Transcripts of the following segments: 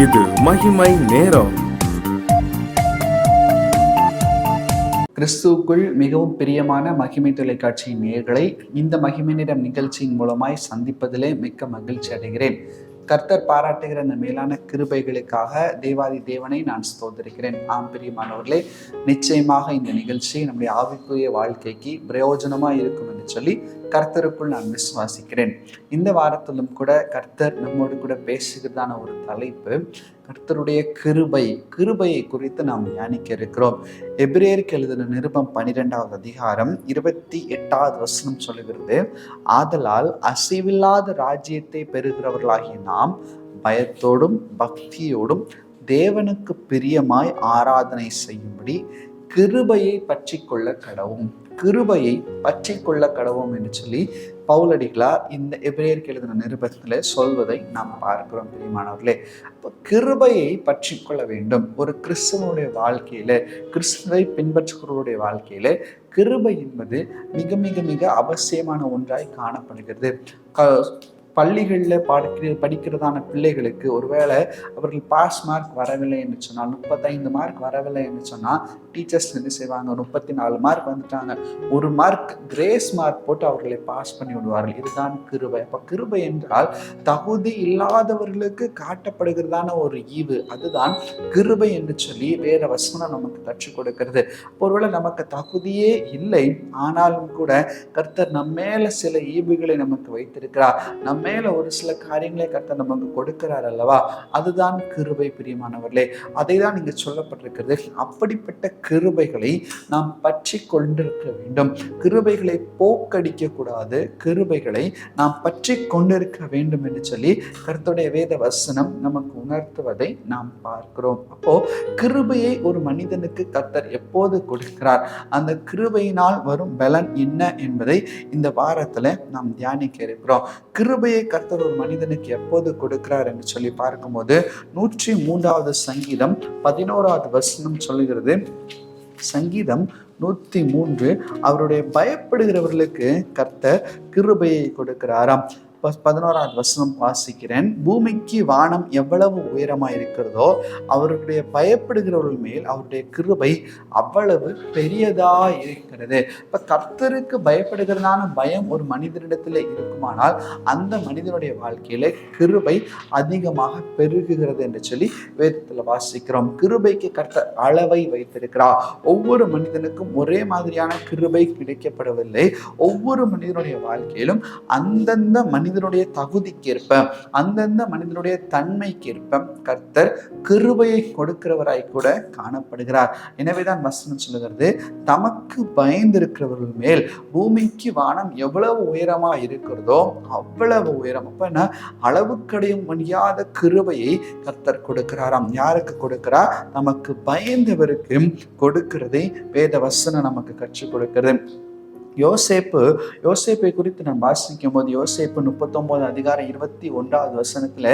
இது மகிமை நேரம். கிறிஸ்துவுக்குள் மிகவும் பிரியமான மகிமை தொலைக்காட்சியின் நேயர்களை இந்த மகிமை நேரம் நிகழ்ச்சியின் மூலமாய் சந்திப்பதிலே மிக்க மகிழ்ச்சி அடைகிறேன். கர்த்தர் பாராட்டுகிற அந்த மேலான கிருபைகளுக்காக தேவாதி தேவனை நான் ஸ்தோத்திரிக்கிறேன். ஆம் பிரியமானவர்களே, நிச்சயமாக இந்த நிகழ்ச்சி நம்முடைய ஆவிக்குரிய வாழ்க்கைக்கு பிரயோஜனமாக இருக்கும் என்று சொல்லி கர்த்தருக்குள் நான் விசுவாசிக்கிறேன். இந்த வாரத்திலும் கூட கர்த்தர் நம்மோடு கூட பேசுகிறதான ஒரு தலைப்பு கர்த்தருடைய கிருபையை குறித்து நாம் தியானிக்க இருக்கிறோம். எபிரேயருக்கு எழுதின நிருபம் 12வது அதிகாரம் 28வது வசனம் சொல்லுகிறது, ஆதலால் அசைவில்லாத ராஜ்யத்தை பெறுகிறவர்களாகிய நாம் பயத்தோடும் பக்தியோடும் தேவனுக்கு பிரியமாய் ஆராதனை செய்யும்படி கிருபையை பற்றி கொள்ள கடவும் என்று சொல்லி பவுலடிகளார் இந்த எபிரேயருக்கு எழுதின நிருபத்தில் சொல்வதை நாம் பார்க்கிறோம். பிரியமானவர்களே, அப்போ கிருபையை பற்றி கொள்ள வேண்டும். ஒரு கிறிஸ்தவனுடைய வாழ்க்கையில, கிறிஸ்துவை பின்பற்றுகிறவருடைய வாழ்க்கையில கிருபை என்பது மிக மிக மிக அவசியமான ஒன்றாய் காணப்படுகிறது. பள்ளிகளில் படிக்கிறதான பிள்ளைகளுக்கு ஒருவேளை அவர்கள் பாஸ் மார்க் வரவில்லை என்று சொன்னால், 35 மார்க் வரவில்லை என்று சொன்னால், டீச்சர்ஸ் என்ன செய்வாங்க, 34 மார்க் வந்துட்டாங்க, 1 மார்க் கிரேஸ் மார்க் போட்டு அவர்களை பாஸ் பண்ணி விடுவார்கள். இதுதான் கிருபை. அப்போ கிருபை என்றால் தகுதி இல்லாதவர்களுக்கு காட்டப்படுகிறதான ஒரு ஈவு, அதுதான் கிருபை என்று சொல்லி வேற வசனம் நமக்கு கற்றுக் கொடுக்கிறது. ஒருவேளை நமக்கு தகுதியே இல்லை, ஆனாலும் கூட கர்த்தர் நம்மேல சில ஈவுகளை நமக்கு வைத்திருக்கிறார், நம்ம மேல ஒரு சில காரியங்களை கர்த்தர் நமக்கு கொடுக்கிறார் அல்லவா, அதுதான் கிருபை. பிரியமானவர்களே, அதை தான் இங்க சொல்லப்பட்டிருக்கிறது. அப்படிப்பட்ட கிருபைகளை நாம் பற்றி கொண்டிருக்க வேண்டும். கிருபைகளை போக்கடிக்க கூடாது, கிருபைகளை நாம் பற்றி கொண்டிருக்க வேண்டும் என்று சொல்லி கர்த்தருடைய வேத வசனம் நமக்கு உணர்த்துவதை நாம் பார்க்கிறோம். அப்போ கிருபையை ஒரு மனிதனுக்கு கர்த்தர் எப்போது கொடுக்கிறார், அந்த கிருபையினால் வரும் பலன் என்ன என்பதை இந்த வாரத்துல நாம் தியானிக்க இருக்கிறோம். கிருபையை கர்த்தர் ஒரு மனிதனுக்கு எப்போது கொடுக்கிறார் என்று சொல்லி பார்க்கும்போது 103வது சங்கீதம் 11வது வசனம் சொல்லுகிறது. சங்கீதம் 103, அவருடைய பயப்படுகிறவர்களுக்கு கர்த்தர் கிருபையை கொடுக்கிறாராம். 11வது வசனம் வாசிக்கிறேன். பூமிக்கு வானம் எவ்வளவு உயரமா இருக்கிறதோ அவருடைய பயப்படுகிறவர்கள் மேல் அவருடைய கிருபை அவ்வளவு பெரியதா இருக்கிறது. இப்ப கர்த்தருக்கு பயப்படுகிறதான பயம் ஒரு மனிதனிடத்துல இருக்குமானால் அந்த மனிதனுடைய வாழ்க்கையில கிருபை அதிகமாக பெருகுகிறது என்று சொல்லி வேதத்துல வாசிக்கிறோம். கிருபைக்கு கர்த்தர் அளவை வைத்திருக்கிறார். ஒவ்வொரு மனிதனுக்கும் ஒரே மாதிரியான கிருபை கிடைக்கப்படவில்லை. ஒவ்வொரு மனிதனுடைய வாழ்க்கையிலும் அந்தந்த மனிதனுடைய தகுதிக்கேற்ப, அந்தந்த மனிதனுடைய தன்மைக்கேற்ப கர்த்தர் கிருபையை கொடுக்கிறவராய் கூட காணப்படுகிறார். எனவேதான் வசனம் சொல்லுகிறது, தமக்கு பயந்திருக்கிறவர்கள் மேல் பூமிக்கு வானம் எவ்வளவு உயரமா இருக்கிறதோ அவ்வளவு உயரம். அப்ப என்ன, அளவுக்கடைய முடியாத கிருபையை கர்த்தர் கொடுக்கிறாராம். யாருக்கு கொடுக்கிறார்? நமக்கு பயந்தவருக்கு கொடுக்கிறதை வேத வசனம் நமக்கு கற்றுக் கொடுக்கிறது. யோசேப்பை குறித்து நாம் வாசிக்கும் போது யோசேப்பு 39 அதிகாரம் 21வது வசனத்துல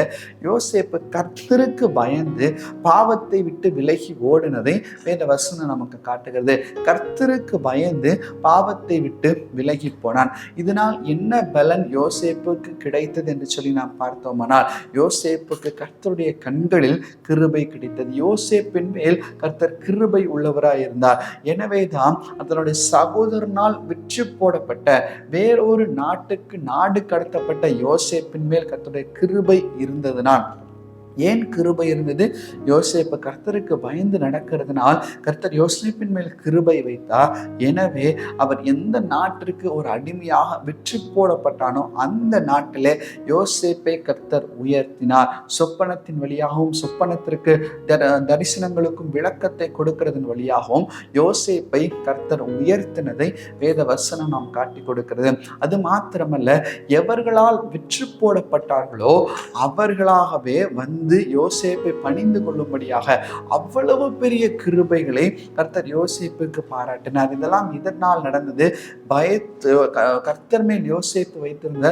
யோசேப்பு கர்த்தருக்கு பயந்து பாவத்தை விட்டு விலகி ஓடினதை வேத வசனம் நமக்கு காட்டுகிறது. கர்த்தருக்கு பயந்து பாவத்தை விட்டு விலகி போனான். இதனால் என்ன பலன் யோசேப்புக்கு கிடைத்தது என்று சொல்லி நாம் பார்த்தோமானால், யோசேப்புக்கு கர்த்தருடைய கண்களில் கிருபை கிடைத்தது. யோசேப்பின் மேல் கர்த்தர் கிருபை உள்ளவராய் இருந்தார். எனவேதான் அதனுடைய சகோதரனால் விற்று போடப்பட்ட வேறொரு நாட்டுக்கு நாடு கடத்தப்பட்ட யோசேப்பின் மேல் கர்த்தருடைய கிருபை இருந்ததுனால். ஏன் கிருபை இருந்தது? யோசேப்பு கர்த்தருக்கு பயந்து நடக்கிறதுனால் கர்த்தர் யோசேப்பின் மேல் கிருபை வைத்தார். எனவே அவர் எந்த நாட்டிற்கு ஒரு அடிமையாக விற்று போடப்பட்டானோ அந்த நாட்டிலே யோசேப்பை கர்த்தர் உயர்த்தினார். சொப்பனத்தின் வழியாகவும் சொப்பனத்திற்கு தரிசனங்களுக்கும் விளக்கத்தை கொடுக்கிறதன் வழியாகவும் யோசேப்பை கர்த்தர் உயர்த்தினதை வேத வசனம் நாம் காட்டி கொடுக்கிறது. அது மாத்திரமல்ல, எவர்களால் விற்று போடப்பட்டார்களோ அவர்களாகவே வந்து யோசேப்பை பணிந்து கொள்ளும்படியாக அவ்வளவு பெரிய கிருபைகளை கர்த்தர் யோசேப்புக்கு பாராட்டினார். இதெல்லாம் இதனால் நடந்தது. கர்த்தர் மேல் யோசேப்பு வைத்திருந்த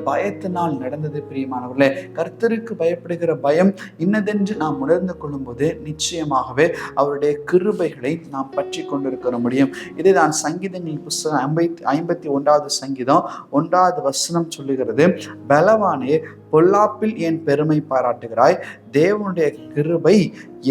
பயத்தினால் நடந்தது. பிரியமானவர்களே, கர்த்தருக்கு பயப்படுகிற பயம் இன்னதென்று நாம் உணர்ந்து கொள்ளும் போது நிச்சயமாகவே அவருடைய கிருபைகளை நாம் பற்றி கொண்டிருக்க முடியும். இதை தான் சங்கீதங்களின் புஸ்தகம் 51வது சங்கீதம் 1வது வசனம் சொல்லுகிறது, பலவானே பொல்லாப்பில் ஏன் பெருமை பாராட்டுகிறாய்? தேவனுடைய கிருபை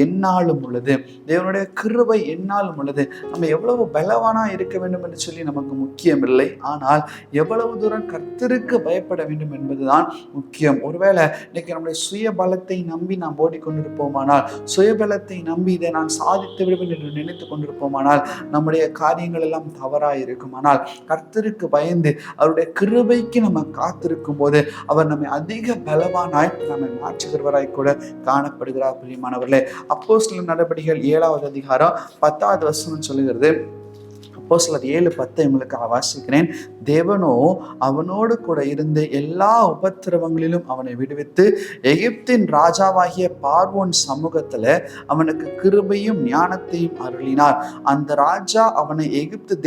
எந்நாளும் உள்ளது. தேவனுடைய கிருபை எந்நாளும் உள்ளது. நம்ம எவ்வளவு பலவானா இருக்க வேண்டும் என்று சொல்லி நமக்கு முக்கியம் இல்லை, ஆனால் எவ்வளவு தூரம் கர்த்தருக்கு பயப்பட வேண்டும் என்பதுதான் முக்கியம். ஒருவேளை இன்னைக்கு நம்முடைய சுய பலத்தை நம்பி நாம் ஓடிக்கொண்டிருப்போமானால், சுயபலத்தை நம்பி இதை நான் சாதித்து விடுவேன் என்று நினைத்து கொண்டிருப்போமானால் நம்முடைய காரியங்கள் எல்லாம் தவறாக இருக்கும். ஆனால் கர்த்தருக்கு பயந்து அவருடைய கிருபைக்கு நம்ம காத்திருக்கும் போது அவர் நம்மை அதிக பலவானாய் நம்மை மாற்றுகிறவராய் கூட காணப்படுகிறார். பிரியமானவர்களே, அப்போஸ்தலர் நடபடிகள் 7வது அதிகாரம் 10வது வசனம் சொல்லுகிறது. அப்போஸ்தலர் 7:10 உங்களுக்கு வாசிக்கிறேன். தேவனோ அவனோடு கூட இருந்து எல்லா உபத்திரவங்களிலும் அவனை விடுவித்து எகிப்தின் ராஜாவாகிய பார்வோன் சமூகத்துல அவனுக்கு கிருபையும் ஞானத்தையும் அருளினார். அந்த ராஜா அவனை எகிப்து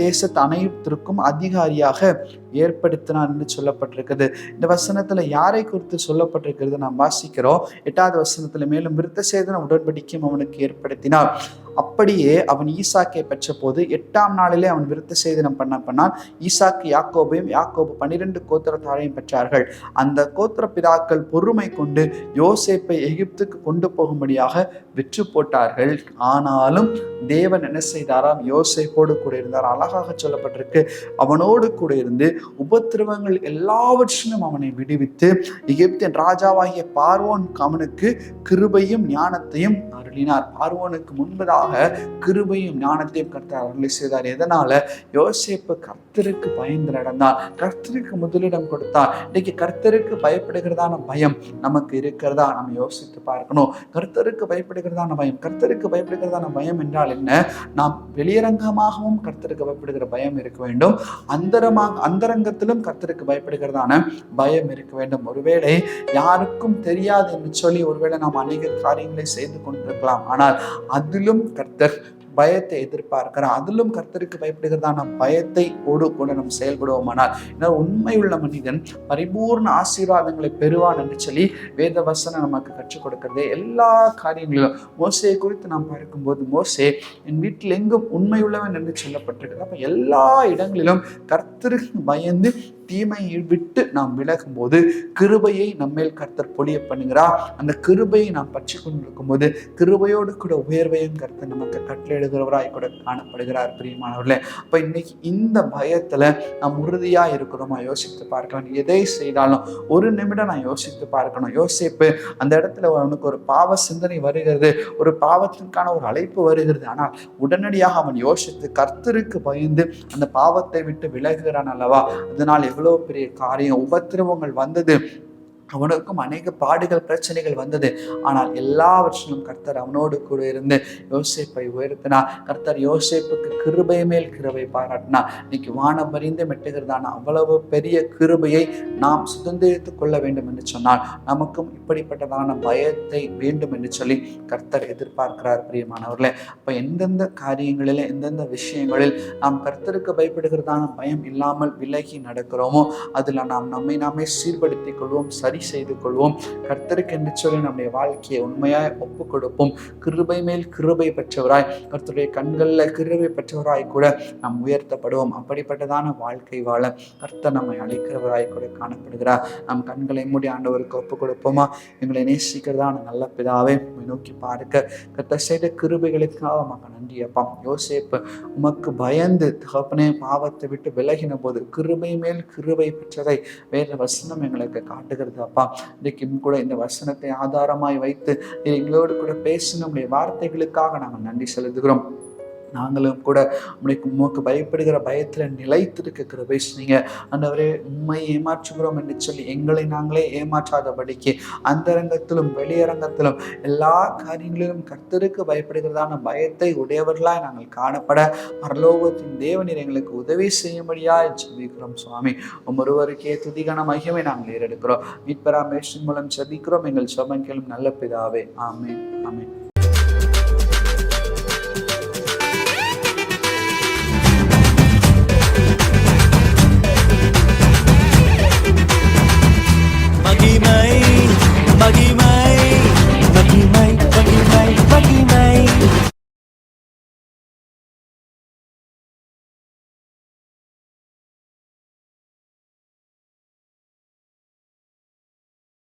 தேசத்து அனைத்திற்கும் அதிகாரியாக ஏற்படுத்தினார் என்று சொல்லப்பட்டிருக்கிறது. இந்த வசனத்துல யாரை குறித்து சொல்லப்பட்டிருக்கிறது நாம் வாசிக்கிறோம். 8வது வசனத்துல மேலும் விருத்தசேதன உடன்படிக்கையும் அவனுக்கு ஏற்படுத்தினார். அப்படியே அவன் ஈசாக்கை பெற்ற போது 8ஆம் நாளிலே அவன் விருத்தசேதனம் பண்ணான். ஈசாக்கு யாக்கோபையும், யாக்கோபு 12 கோத்திரத்தாரையும் பெற்றார்கள். அந்த கோத்திர பிதாக்கள் பொறுமை கொண்டு யோசேப்பை எகிப்துக்கு கொண்டு போகும்படியாக விற்று போட்டார்கள். ஆனாலும் தேவன் என்ன செய்தாராம்? யோசேப்போடு கூட இருந்தார். அழகாக சொல்லப்பட்டிருக்கு, அவனோடு கூட இருந்து உபத்திரவங்கள் எல்லாவற்றிலும் அவனை விடுவித்து எகிப்தின் ராஜாவாகிய பார்வோன் அவனுக்கு கிருபையும் ஞானத்தையும் அருளினார். பார்வோனுக்கு முன்பதாக கிருபையும் ஞானத்தையும் கர்த்தர் அருளி செய்தார். எதனால? யோசேப்பு கர்த்தருக்கு பயந்து நடந்தான், கர்த்தருக்கு முதலிடம் கொடுத்தார். இன்னைக்கு கர்த்தருக்கு பயப்படுகிறதான பயம் நமக்கு இருக்கிறதா? நம்ம யோசித்து பார்க்கணும். கர்த்தருக்கு பயப்படுகிறதான பயம், கர்த்தருக்கு பயப்படுகிறதான பயம் என்றால் என்ன? நாம் வெளியரங்கமாகவும் கர்த்தருக்கு பயப்படுகிற பயம் இருக்க வேண்டும், அந்தரங்கத்திலும் கர்த்தருக்கு பயப்படுகிறதான பயம் இருக்க வேண்டும். ஒருவேளை யாருக்கும் தெரியாது என்று சொல்லி ஒருவேளை நாம் அநேக காரியங்களை செய்து கொண்டிருக்கலாம், ஆனால் அதிலும் கர்த்தர் பயத்தை எதிர்பார்க்கிறார். அதிலும் கர்த்தருக்கு பயப்படுகிறதான பயத்தை கூட நாம் செயல்படுவோமானால் உண்மையுள்ள மனிதன் பரிபூர்ண ஆசீர்வாதங்களை பெறுவான் என்று சொல்லி வேத வசனம் நமக்கு கற்றுக் கொடுக்கிறது. எல்லா காரியங்களிலும் மோசே குறித்து நாம் பார்க்கும்போது, மோசே என் வீட்டில் எங்கும் உண்மையுள்ளவன் என்று சொல்லப்பட்டிருக்கிறது. அப்ப எல்லா இடங்களிலும் கர்த்தருக்கு பயந்து தீமையை விட்டு நாம் விலகும் போது கிருபையை நம்மேல் கர்த்தர் பொழிய பண்ணுகிறார். அந்த கிருபையை நாம் பற்றி கொண்டிருக்கும் போது கிருபையோடு கூட உயர்வையும் கர்த்தர் நமக்கு கட்டளையிடுகிறவராய் கூட காணப்படுகிறார். பிரியமானவர்களே, அப்ப இன்னைக்கு இந்த பயத்துல நாம் உறுதியா இருக்கிறோமா? யோசித்து பார்க்கலாம். எதை செய்தாலும் ஒரு நிமிடம் நான் யோசித்து பார்க்கணும். யோசிப்பு அந்த இடத்துல அவனுக்கு ஒரு பாவ சிந்தனை வருகிறது, ஒரு பாவத்திற்கான ஒரு அழைப்பு வருகிறது. ஆனால் உடனடியாக அவன் யோசித்து கர்த்தருக்கு பயந்து அந்த பாவத்தை விட்டு விலகுகிறான் அல்லவா? அதனால் எவ்வளவு பெரிய காரியம். உபத்திரவங்கள் வந்தது, அவனுக்கும் அநேக பாடுகள் பிரச்சனைகள் வந்தது, ஆனால் எல்லாவற்றிலும் கர்த்தர் அவனோடு கூட இருந்து யோசேப்பை உயர்த்தினார். கர்த்தர் யோசேப்புக்கு கிருபை மேல் கிருபை பாராட்டினார். இன்னைக்கு வானம் பரிந்து மெட்டுகிறதான அவ்வளவு பெரிய கிருபையை நாம் சுதந்திரித்துக் கொள்ள வேண்டும் என்று சொன்னால் நமக்கும் இப்படிப்பட்டதான பயத்தை வேண்டும் என்று சொல்லி கர்த்தர் எதிர்பார்க்கிறார். பிரியமானவர்களே, அப்ப எந்தெந்த காரியங்களில் எந்தெந்த விஷயங்களில் நாம் கர்த்தருக்கு பயப்படுகிறதான பயம் இல்லாமல் விலகி நடக்கிறோமோ அதில் நாம் நம்மை நாமே சீர்படுத்திக் கொள்வோம், சரி செய்து கொள்வோம். கர்த்தருக்கு என்று சொல்லி நம்முடைய வாழ்க்கையை உண்மையாய் ஒப்பு கொடுப்போம். கிருபை மேல் கிருபை பெற்றவராய், கர்த்தருடைய கண்களில் கிருபை பெற்றவராய் கூட நாம் உயர்த்தப்படுவோம். அப்படிப்பட்டதான வாழ்க்கை வாழ கர்த்தர் நம்மை அழைக்கிறவராய் கூட காணப்படுகிறார். நம் கண்களை மூடி ஆண்டவருக்கு ஒப்பு கொடுப்போமா? எங்களை நேசிக்கிறதான நல்ல பிதாவே, நோக்கி பார்க்க கர்த்தர் செய்த கிருபைகளுக்காக உமக்கு நன்றி அப்பா. யோசேப்பு உமக்கு பயந்து தகப்பனே பாவத்தை விட்டு விலகின போது கிருபை மேல் கிருபை பெற்றதை வேற வசனம் எங்களுக்கு காட்டுகிறது அப்பா. இன்றைக்கும் கூட இந்த வசனத்தை ஆதாரமாய் வைத்து எங்களோடு கூட பேசின நம்முடைய வார்த்தைகளுக்காக நாங்கள் நன்றி செலுத்துகிறோம். நாங்களும் கூட உமக்கு பயப்படுகிற பயத்தில் நிலைத்திருக்க கிருபை செய்யுங்க ஆண்டவரே. உண்மை ஏமாற்றுகிறோம் என்று சொல்லி எங்களை நாங்களே ஏமாற்றாதபடிக்கு அந்தரங்கத்திலும் வெளியரங்கத்திலும் எல்லா காரியங்களிலும் கர்த்தருக்கு பயப்படுகிறதான பயத்தை உடையவர்களாய் நாங்கள் காணப்பட பரலோகத்தின் தேவனீர் எங்களுக்கு உதவி செய்யும்படியாய் ஜெபிக்கிறோம் சுவாமி. ஒருவருக்கே துதிகான மகிமை நாங்கள் ஏறெடுக்கிறோம். மீட்பராமேஷின் மூலம் ஜெபிக்கிறோம் எங்கள் ஜெபம் கேளும் நல்ல பிதாவே. ஆமென், ஆமென்.